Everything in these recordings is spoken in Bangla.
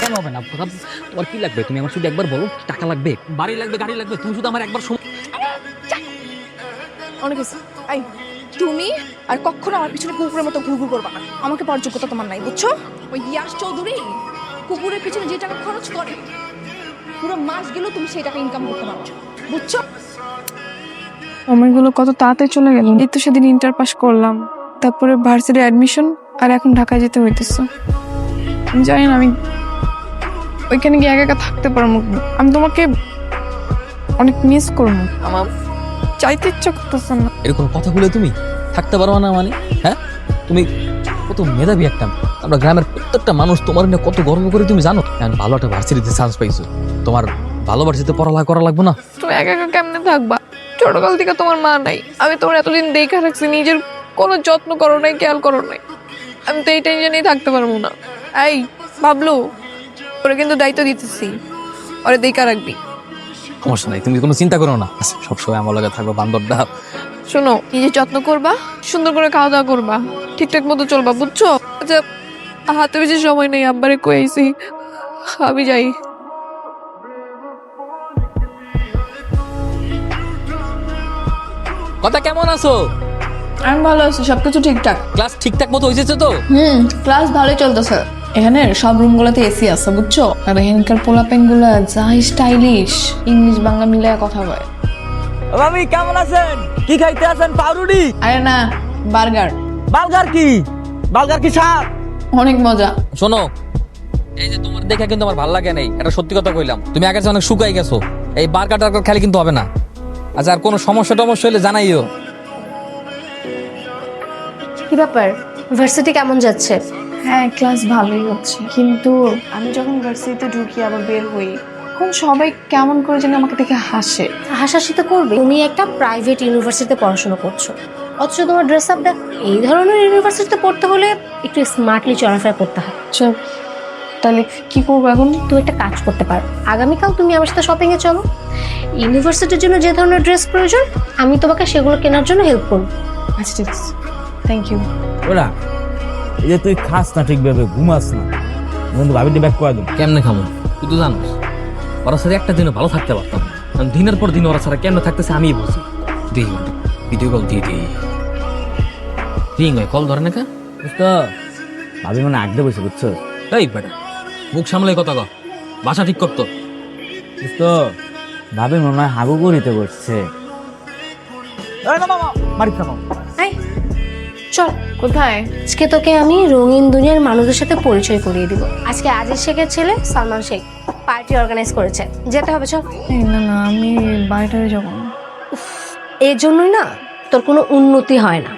কেন হবে না? তোমার কি লাগবে? তুমি আমার শুধু একবার বলো টাকা লাগবে, বাড়ি লাগবে, গাড়ি লাগবে, তুমি শুধু আমার একবার অনেক হয়েছে। এই তুমি আর কখনো আমার পিছনে কুকুরের মতো ঘুরঘুর করবা না। আমাকে পাওয়ার যোগ্যতা তোমার নাই, বুঝছো? ওই ইয়াশ চৌধুরী কুকুরের পিছনে যে টাকা খরচ করে পুরো মাস গেলেও তুমি সেই টাকা ইনকাম করতে পারো, বুঝছো? সময়গুলো কত তাড়াতাড়ি চলে গেল। এই তো সেদিন ইন্টার পাস করলাম, তারপরে ভার্সিটি অ্যাডমিশন, আর এখন ঢাকায় যেতে হইতেছে। আমি জানি না আমি ওইখানে গিয়ে একা একা থাকতে পারবো। আমি তোমাকে অনেক মিস করবো। আমার চাইতে ইচ্ছা করতেছে না। এরকম কথা বলে তুমি থাকতে পারো না মানে? হ্যাঁ, তুমি কত মেধাবী একটা। আমরা গ্রামের প্রত্যেকটা মানুষ তোমার নিয়ে কত গর্ব করে তুমি জানো। ভালো একটা ভার্সিটিতে চান্স পাইছো, তোমার ভালো ভার্সিটিতে পড়ালেখা করা লাগবে না? তুমি একা একা কেমনে থাকবা? ছোটকাল থেকে তোমার মা নাই, আমি তোমার এতদিন দেখা রাখছি, নিজের কোনো যত্ন করো নাই, খেয়াল করো নাই। আমি তো এই টেনশনেই থাকতে পারবো না। এই বাবলু, ওরা কিন্তু দায়িত্ব দিতেছি, ওরা দেখা রাখবি। সমস্যা নাই, তুমি কোনো চিন্তা করো না, সবসময় আমার লগে থাকবো বান্দরটা। শোনো, নিজের যত্ন করবা, সুন্দর করে খাওয়া দাওয়া করবা, ঠিকঠাক মতো চলবা, বুঝছো? আচ্ছা, হাতে বেশি সময় নেই, আব্বারে কইছি আমি যাই। কথা কেমন আছো? আমি ভালো আছি, সবকিছু ঠিকঠাক। ক্লাস ঠিকঠাক মতো হয়েছে তো? ক্লাস ভালোই চলতেছে। এখানে সব রুমগুলোতে এসি আছে, বুঝছো? আর এখানকার পোলাপেন গুলা যা স্টাইলিশ, ইংলিশ বাংলা মিলায় কথা বলে। মামি কেমন আছেন? কি খাইতে আছেন? পাউরুটি? আরে না, বার্গার। বার্গার কি? বার্গার কি স্বাদ? অনেক মজা। শোনো, এই যে তোমার দেখে কিন্তু আমার ভালো লাগে নাই, এটা সত্যি কথা কইলাম। তুমি আগে অনেক শুকাই গেছো, এই বার্গার টার্গার খেলে কিন্তু হবে না। আচ্ছা, আর কোনো সমস্যা টমস্যা হলে জানাইও। কি ব্যাপার, ভার্সিটি কেমন যাচ্ছে? হ্যাঁ, ক্লাস ভালোই হচ্ছে, কিন্তু আমি যখন ভার্সিটিতে ঢুকি আবার বের হই, এখন সবাই কেমন করে যেন আমাকে দেখে হাসে। হাসাহাসি তো করবে, তুমি একটা প্রাইভেট ইউনিভার্সিটিতে পড়াশোনা করছো, অথচ তোমার ড্রেস আপ দেখ। এই ধরনের ইউনিভার্সিটিতে পড়তে হলে একটু স্মার্টলি চলাফেরা করতে হয়। আচ্ছা, তাহলে কি করবো এখন? তুমি একটা কাজ করতে পারো, আগামীকাল তুমি আমার সাথে শপিং এ চলো। ইউনিভার্সিটির জন্য যে ধরনের ড্রেস প্রয়োজন আমি তোমাকে সেগুলো কেনার জন্য হেল্প করবো। আচ্ছা ঠিক আছে, থ্যাংক ইউ। ওরা এই যে তুই খাস না ঠিকভাবে, ঘুমাস না, বন্ধু ভাবিটি ব্যাক করে দিন। কেমনে খাবো তুই তো জানোস, ওরা সাথে একটা দিনও ভালো থাকতে পারতাম না। কারণ দিনের পর দিন ওরা ছাড়া কেমনে থাকতেছে আমি বুঝি। দিই ভিডিও কল দিয়ে দিই, রিং হয়, কল ধরে না কা? বুঝতো ভাবি মানে আগতে বসে, বুঝছো? এই বেটা, মুখ সামলে কথা কর, বাসা ঠিক করতো। বুঝতো ভাবি মনে হয় হাগু করিতে বসছে। মারি খাবো। এই চল, কোথায়? আজকে তোকে আমি রঙিন দুনিয়ার মানুষদের সাথে পরিচয় করিয়ে দিব। আজকে আজিজ শেখের ছেলে সালমান শেখ পার্টি অর্গানাইজ করেছে, যেতে হবে, চল। এই না না, আমি বাড়িটারে যাবো না। এর জন্যই না তোর কোনো উন্নতি হয় না।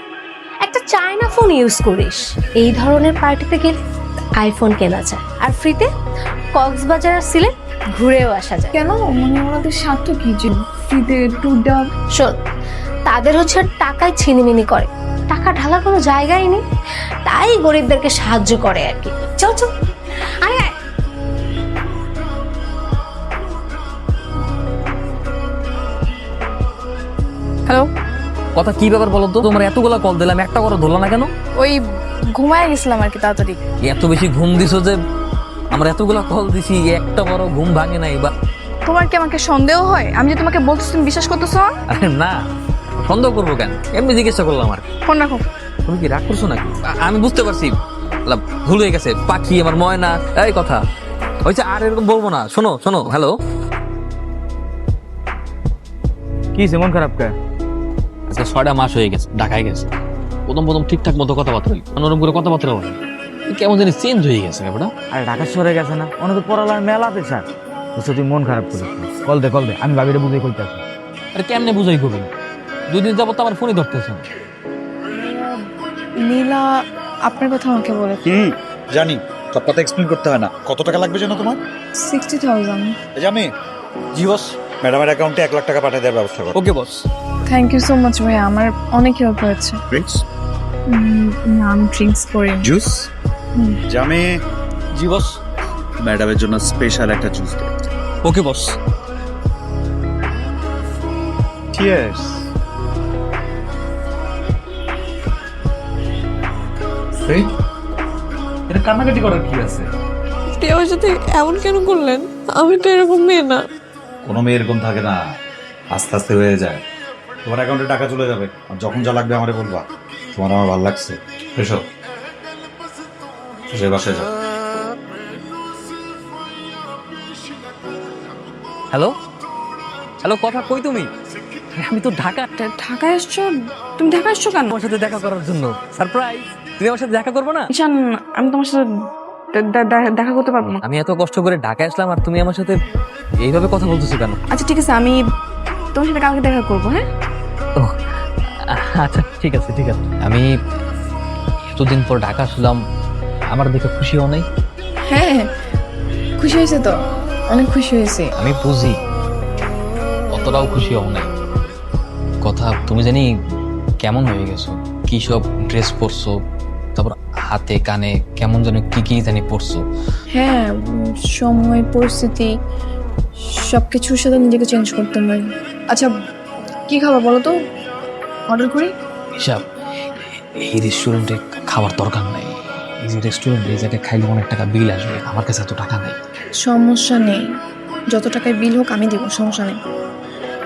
একটা চায়না ফোন ইউজ করিস, এই ধরনের পার্টিতে গেলে আইফোন কেনা যায়, আর ফ্রিতে কক্সবাজার আর সিলেট ঘুরেও আসা যায়। কেন, মানে ওনাদের স্বার্থ কি যে ফ্রিতে ট্যুর দেওয়া? শোন, তাদের হচ্ছে টাকায় ছিনিমিনি করে, টাকা ঢালার কোনো জায়গাই নেই, তাই গরিবদেরকে সাহায্য করে আর কি। চল চল, আয় আয়। হ্যালো, কথা কি ব্যাপার বলো তো? তোমার এতগুলা কল দিলাম, একটা করে ধরলো না কেন? ওই ঘুমায় গেছিলাম আর কি, তাড়াতাড়ি। এত বেশি ঘুম দিছো যে আমরা এতগুলা কল দিছি, একটা বড় ঘুম ভাঙে নাই বা? তোমার কি আমাকে সন্দেহ হয়? আমি যে তোমাকে বলছি তুমি বিশ্বাস করতেছো না? আরে না, সন্দেহ করবো কেন, এমনি জিজ্ঞাসা করলাম আর। ফোন রাখো। তুমি কি রাগ করছো নাকি? আমি বুঝতে পারছি, ভুল হয়ে গেছে, পাখি আমার ময়না, এই কথা হয়েছে, আর এরকম বলবো না। শোনো শোনো, হ্যালো, কি মন খারাপ কে? আজকে 6টা মাস হয়ে গেছে ঢাকায় গেছে। প্রথম প্রথম ঠিকঠাক মতো কথাবার্তা হই, অন্যরকম করে কথাবার্তা বলে, কেমন জানি চেঞ্জ হয়ে গেছে ব্যাপারটা। আরে ঢাকা শহরে গেছে না, অনেক পড়ালার মেলা পেশার। বুঝছো, তুই মন খারাপ করিস না। কল দে কল দে, আমি ভাবিটা বুঝে কইতে আছি। আরে কেমনে বুঝাই করবেন, 2 দিন যাবত তো আমার ফোনই ধরতেছে না। নীলা আপনার কথা আমাকে বলে। জানি, সব কথা এক্সপ্লেন করতে হয় না। কত টাকা লাগবে জানো তোমার? 60,000। এই যে আমি জি বস, ম্যাডামের অ্যাকাউন্টে 1 লাখ টাকা পাঠিয়ে দেওয়ার ব্যবস্থা করো। ওকে বস। থ্যাংক ইউ সো মাচ ভাইয়া, আমার অনেক হেল্প হয়েছে। ড্রিঙ্কস, না আমি ড্রিঙ্কস করি। জুস। জামে জি বস। ম্যাডামের জন্য স্পেশাল একটা জুস দে। ওকে বস। চিয়ার্স। এটা কান্নাকাটি করার কি আছে? আপনি আমার সাথে এমন কেন করলেন? আমি তো এরকম মেয়ে না। কোনো মেয়ে এরকম থাকে না, আস্তে আস্তে হয়ে যায়। তোমার অ্যাকাউন্টে টাকা চলে যাবে, আর যখন যা লাগবে আমারে বলবা। তোমার আমার ভালো লাগছে, এসো সে বাসায় যাও। হ্যালো হ্যালো, কথা কই তুমি? আমি তো ঢাকা। ঢাকায় আসছো? তুমি ঢাকা আসছো কেন? তোমার সাথে দেখা করার জন্য সারপ্রাইজ। তুমি আমার সাথে দেখা করবে না? ঈশান, আমি তোমার সাথে দেখা করতে পারবো না। আমি এত কষ্ট করে ঢাকায় আসলাম আর তুমি আমার সাথে এইভাবে কথা বলতেছো কেন? আচ্ছা ঠিক আছে, আমি তোমার সাথে কালকে দেখা করবো। হ্যাঁ, ও আচ্ছা ঠিক আছে ঠিক আছে। আমি এতদিন পর ঢাকা আসলাম, আমার দেখে খুশি হও নাই? হ্যাঁ খুশি হয়েছে তো, অনেক খুশি হয়েছে। আমি বুঝি অতটাও খুশি হও নাই। কথা তুমি জানি কেমন হয়ে গেছো, কি সব ড্রেস পরছো, তারপর হাতে কানে কেমন যেন কি কি জানি পরছো। হ্যাঁ, সময় পরিস্থিতি সব কিছুর সাথে নিজেকে চেঞ্জ করতে হয়। আচ্ছা কি খাবার বলো তো, অর্ডার করি? হিসাব এই রেস্টুরেন্টে খাবার দরকার নাই। এই যে রেস্টুরেন্টে এই জায়গায় খাইলে অনেক টাকা বিল আসবে, আমার কাছে এত টাকা নেই। সমস্যা নেই, যত টাকায় বিল হোক আমি দিব, সমস্যা নেই।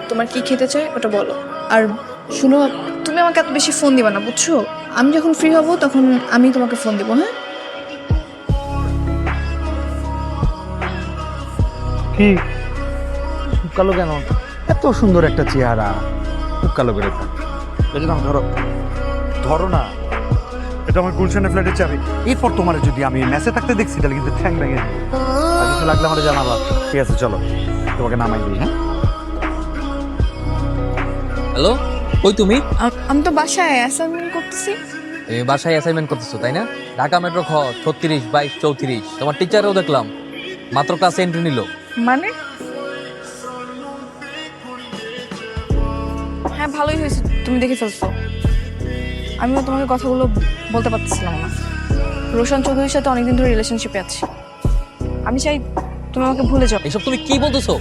তোমার কি খেতে চাই ওটা বলো। আর শুনো, তুমি আমাকে এত বেশি ফোন দিবা না, বুঝছো? আমি যখন ফ্রি হব তখন আমি তোমাকে ফোন দিব। হ্যাঁ, কি খুব কালো কেন? এত সুন্দর একটা চেহারা, খুব কালো করে থাক। ধরো ধরো না, এটা আমার গুলশানের ফ্ল্যাটের চাবি। এরপর তোমার যদি আমি মেসে থাকতে দেখছি তাহলে কিন্তু ঠ্যাং ভেঙে যাবে। আর কিছু লাগলে আমাদের জানাবা। ঠিক আছে চলো, তোমাকে নামাই দিই। হ্যাঁ হ্যালো, ওই তুমি? আমি তো বাসায় অ্যাসাইনমেন্ট করতেছি। তুমি বাসায় অ্যাসাইনমেন্ট করতেছো তাই না? ঢাকা মেট্রো খ 36, 22, 34। তোমার টিচারও দেখলাম মাত্র ক্লাসে এন্ট্রি নিল। মানে হ্যাঁ, ভালোই হয়েছে তুমি দেখে ফেলছো। আমিও তোমাকে কথাগুলো বলতে পারতেছিলাম না। রোশন চৌধুরীর সাথে অনেকদিন ধরে রিলেশনশিপে আছি। আমি চাই তুমি আমাকে ভুলে যাও। এইসব তুমি কি বলতেছো?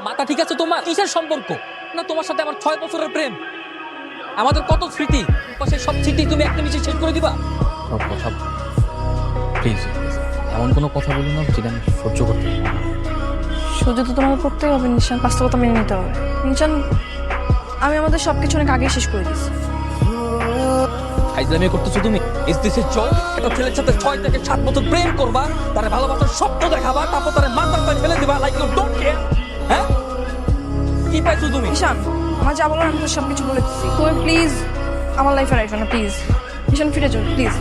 মাথা ঠিক আছে তোমার? কিসের সম্পর্ক? না তোমার সাথে আমার 6 বছরের প্রেম, আমাদের কত স্মৃতি, সেই সব স্মৃতি তুমি একটা নিচে শেষ করে দিবা? কথা প্লিজ এমন কোনো কথা বলো না যেটা আমি সহ্য করতে পারি না। সহ্য তো তোমাকে করতেই হবে নিশান, বাস্তবতা মেনে নিতে হবে। নিশান, আমি আমাদের সবকিছু অনেক আগে শেষ করে দিচ্ছি। ফাইজলামি করতেছো তুমি। Is this A job? একটা ছেলের সাথে 6 থেকে 7 বছর প্রেম করবা, তারে ভালোবাসার স্বপ্ন দেখাবা, তারপর তারে মাথার তাই ফেলে দিবা লাইক ইউ ডোন্ট কেয়ার। হ্যাঁ, কি পাইছো তুমি? নিশান, আমার যা বলার আমি তো সবকিছু বলে দিচ্ছি। তুমি প্লিজ আমার লাইফে রাখো না, প্লিজ। নিশান ফিরে যাও প্লিজ।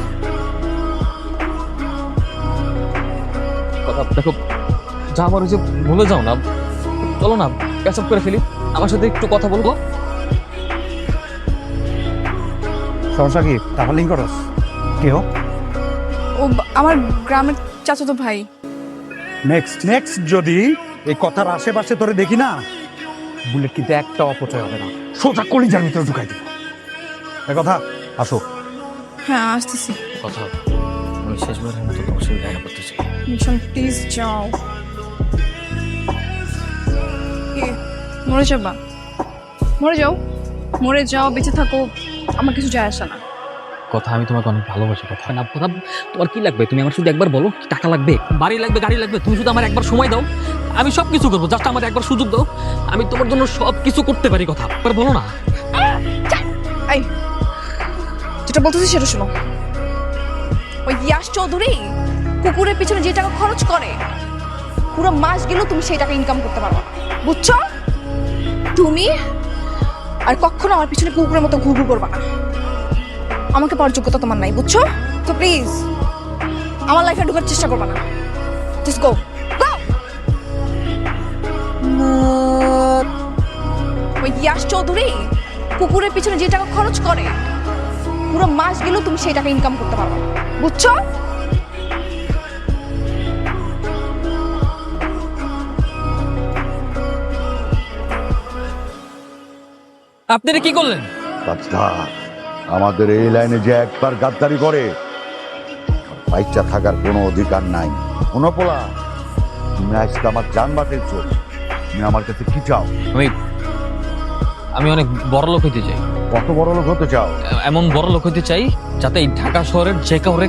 কথা দেখো, যা আমার হয়েছে ভুলে যাও না, চলো না ক্যাচ আপ করে ফেলি। আমার সাথে একটু কথা বলবো। সমস্যা কি? টাকা লিঙ্ক করস কেউ? ও আমার গ্রামের চাচাতো ভাই। নেক্সট যদি এই কথার আশেপাশে তোরে দেখি না, বুলেট কিন্তু একটা অপচয় হবে না, সোজা কলিজার ভিতরে ঢুকাই দিব। এ কথা, আসো। হ্যাঁ আসতেছি। কথা আমি শেষবারের মতো তোমার সাথে দেখা করতে চাই। নিশান প্লিজ যাও। মরে যাবা? মরে যাও, মরে যাও, বেঁচে থাকো, আমার কিছু যায় আসে না। কথা আমি তোমাকে অনেক ভালোবাসি। কথা না, কথা তোমার কি লাগবে তুমি আমার শুধু একবার বলো। কি টাকা লাগবে, বাড়ি লাগবে, গাড়ি লাগবে, তুমি শুধু আমার একবার সময় দাও, আমি সব কিছু করবো। জাস্ট আমার একবার সুযোগ দাও, আমি তোমার জন্য সব কিছু করতে পারি। কথা একবার বলো না। এই যেটা বলতেছি সেটা শোনো। ওই ইয়াশ চৌধুরী কুকুরের পিছনে যে টাকা খরচ করে, পুরো মাস গেলেও তুমি সেই টাকা ইনকাম করতে পারবে না, বুঝছো? তুমি আর কখনো আমার পিছনে কুকুরের মতো ঘুরঘুর করবে না। আমাকে পাওয়ার যোগ্যতা তোমার নাই, বুঝছো? তো প্লিজ আমার লাইফে ঢোকার চেষ্টা করবে না। জাস্ট গো গো। ওই ইয়াশ চৌধুরী কুকুরের পিছনে যে টাকা খরচ করে, পুরো মাস গেলেও তুমি সেই টাকা ইনকাম করতে পারবে না, বুঝছো? আপনারা কি করলেন? আচ্ছা, আমাদের এই লাইনে যে একবার গাদ্দারি করে বাইচা থাকার কোনো অধিকার নাই। কোনো পোলা, তুমি আজকে আমার জান বাঁচাইছো, তুমি আমার কাছে কি চাও? আমি অনেক বড় লোক হইতে চাই। কত বড় লোক হতে চাও? এমন বড় লোক হইতে চাই যাতে এই ঢাকা শহরের যে কাউরে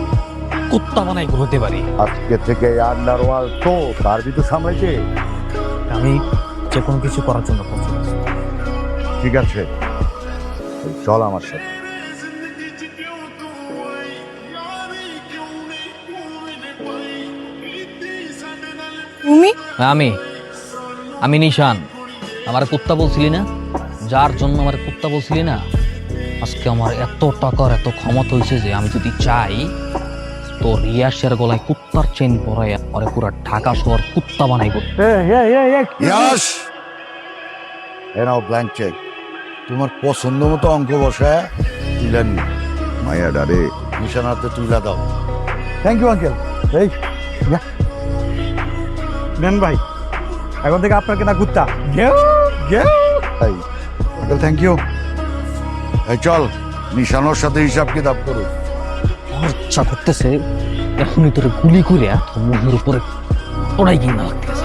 কুত্তা বানাই ঘুরতে পারি। আজকে থেকে আন্ডারওয়ার্ল্ড তো তার ভিতর সামলাইছে। আমি যে কোনো কিছু করার জন্য প্রস্তুত। ঠিক আছে, চল আমার সাথে। তুমি আমি নিশান। আমার কুত্তা বলছিলি না, যার জন্য আমার কুত্তা বলছিলি না, আজকে আমার এত টাকার এত ক্ষমতা হয়েছে যে আমি যদি চাই তো রিয়াসের গলায় কুত্তার চেন পরাই আর পুরো ঢাকা শহর কুত্তা বানাইব। ইয়াস, এ নাও ব্ল্যাঙ্ক চেক। তোমার পছন্দ মতো অঙ্ক বসে তুলে নি। মায়া ডারে নিশানাতে তুলে দাও। Thank you uncle. এই নেন ভাই, এখন থেকে আপনার কেনা কুত্তা। গেও গেও। এই আঙ্কেল, থ্যাংক ইউ। এই চল, নিশানোর সাথে হিসাব কিতাব করো। আমার ইচ্ছা করতেছে এখনই তোরে গুলি করে তোর মুখের উপরে পড়াই কিনা লাগতেছে।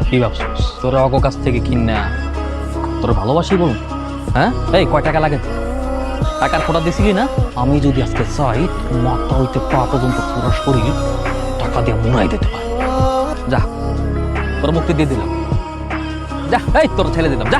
কি ভাবছিস তোরা অগ কাছ থেকে কিনা তোর ভালোবাসি বল? হ্যাঁ, এই কয় টাকা লাগে? টাকার ফোটা দিছিলি না? আমি যদি আজকে চাই তোর মাথা হইতে পা পর্যন্ত পুরো শরীর টাকা দিয়ে মুড়াই দিতে পারি। যা, তোর মুক্তি দিয়ে দিলাম। যা, এই তোর ছেলে দিলাম, যা।